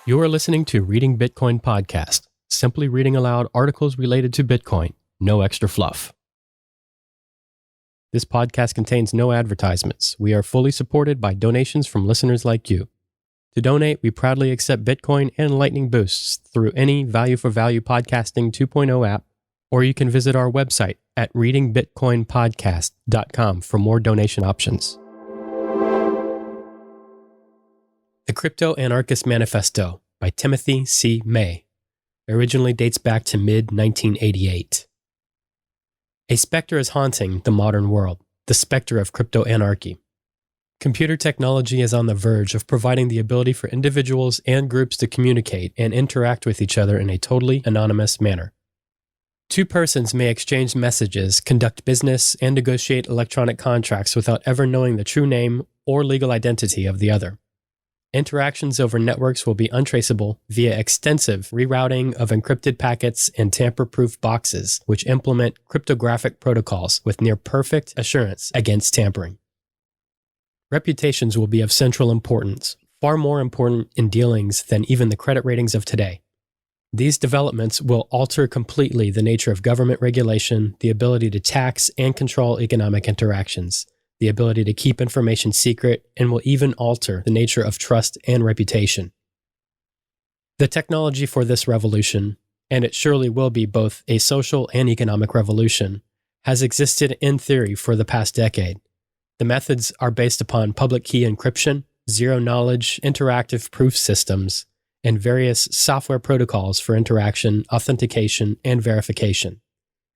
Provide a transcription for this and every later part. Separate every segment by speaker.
Speaker 1: You are listening to Reading Bitcoin Podcast, simply reading aloud articles related to Bitcoin, no extra fluff. This podcast contains no advertisements. We are fully supported by donations from listeners like you. To donate, we proudly accept Bitcoin and Lightning Boosts through any Value for Value Podcasting 2.0 app, or you can visit our website at readingbitcoinpodcast.com for more donation options. The Crypto-Anarchist Manifesto by Timothy C. May originally dates back to mid-1988. A specter is haunting the modern world, the specter of crypto-anarchy. Computer technology is on the verge of providing the ability for individuals and groups to communicate and interact with each other in a totally anonymous manner. Two persons may exchange messages, conduct business, and negotiate electronic contracts without ever knowing the true name or legal identity of the other. Interactions over networks will be untraceable via extensive rerouting of encrypted packets and tamper-proof boxes, which implement cryptographic protocols with near-perfect assurance against tampering. Reputations will be of central importance, far more important in dealings than even the credit ratings of today. These developments will alter completely the nature of government regulation, the ability to tax and control economic interactions, the ability to keep information secret, and will even alter the nature of trust and reputation. The technology for this revolution, and it surely will be both a social and economic revolution, has existed in theory for the past decade. The methods are based upon public key encryption, zero-knowledge interactive proof systems, and various software protocols for interaction, authentication, and verification.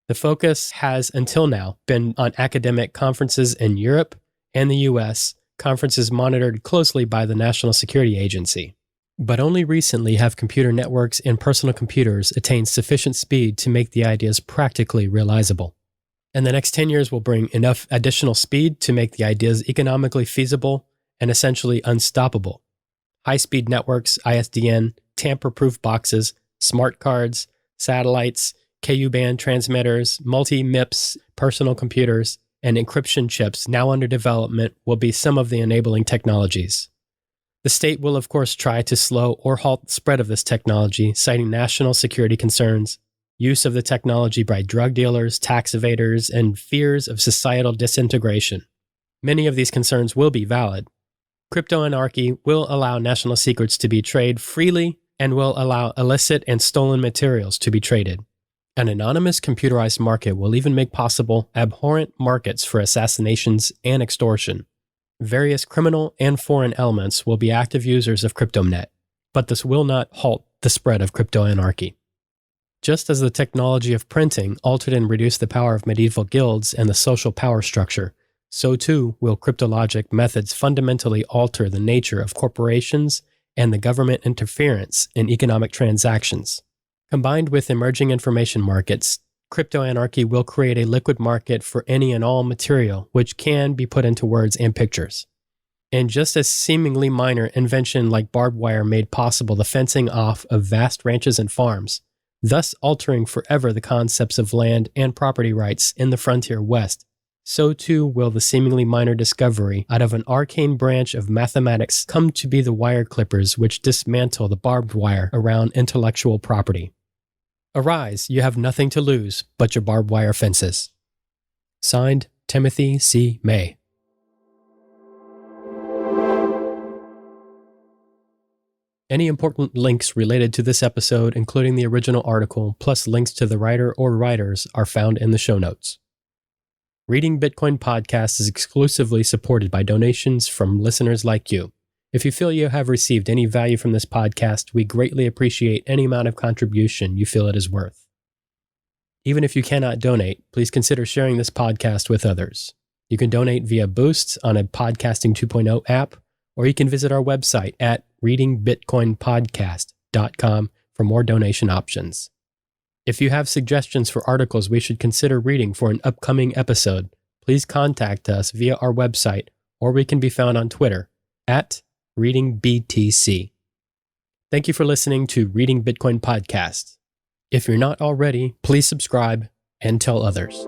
Speaker 1: The focus has, until now, been on academic conferences in Europe and the US, conferences monitored closely by the National Security Agency. But only recently have computer networks and personal computers attained sufficient speed to make the ideas practically realizable. And the next 10 years will bring enough additional speed to make the ideas economically feasible and essentially unstoppable. High-speed networks, ISDN, tamper-proof boxes, smart cards, satellites, KU-band transmitters, multi-MIPS, personal computers, and encryption chips now under development will be some of the enabling technologies. The state will of course try to slow or halt the spread of this technology, citing national security concerns, use of the technology by drug dealers, tax evaders, and fears of societal disintegration. Many of these concerns will be valid. Crypto-anarchy will allow national secrets to be traded freely and will allow illicit and stolen materials to be traded. An anonymous computerized market will even make possible abhorrent markets for assassinations and extortion. Various criminal and foreign elements will be active users of CryptoNet, but this will not halt the spread of crypto-anarchy. Just as the technology of printing altered and reduced the power of medieval guilds and the social power structure, so too will cryptologic methods fundamentally alter the nature of corporations and the government interference in economic transactions. Combined with emerging information markets, crypto-anarchy will create a liquid market for any and all material which can be put into words and pictures. And just as seemingly minor invention like barbed wire made possible the fencing off of vast ranches and farms, thus altering forever the concepts of land and property rights in the frontier West, so too will the seemingly minor discovery out of an arcane branch of mathematics come to be the wire clippers which dismantle the barbed wire around intellectual property. Arise, you have nothing to lose but your barbed wire fences. Signed, Timothy C. May. Any important links related to this episode, including the original article, plus links to the writer or writers, are found in the show notes. Reading Bitcoin Podcast is exclusively supported by donations from listeners like you. If you feel you have received any value from this podcast, we greatly appreciate any amount of contribution you feel it is worth. Even if you cannot donate, please consider sharing this podcast with others. You can donate via Boost on a Podcasting 2.0 app, or you can visit our website at readingbitcoinpodcast.com for more donation options. If you have suggestions for articles we should consider reading for an upcoming episode, please contact us via our website, or we can be found on Twitter at ReadingBTC. Thank you for listening to Reading Bitcoin Podcast. If you're not already, please subscribe and tell others.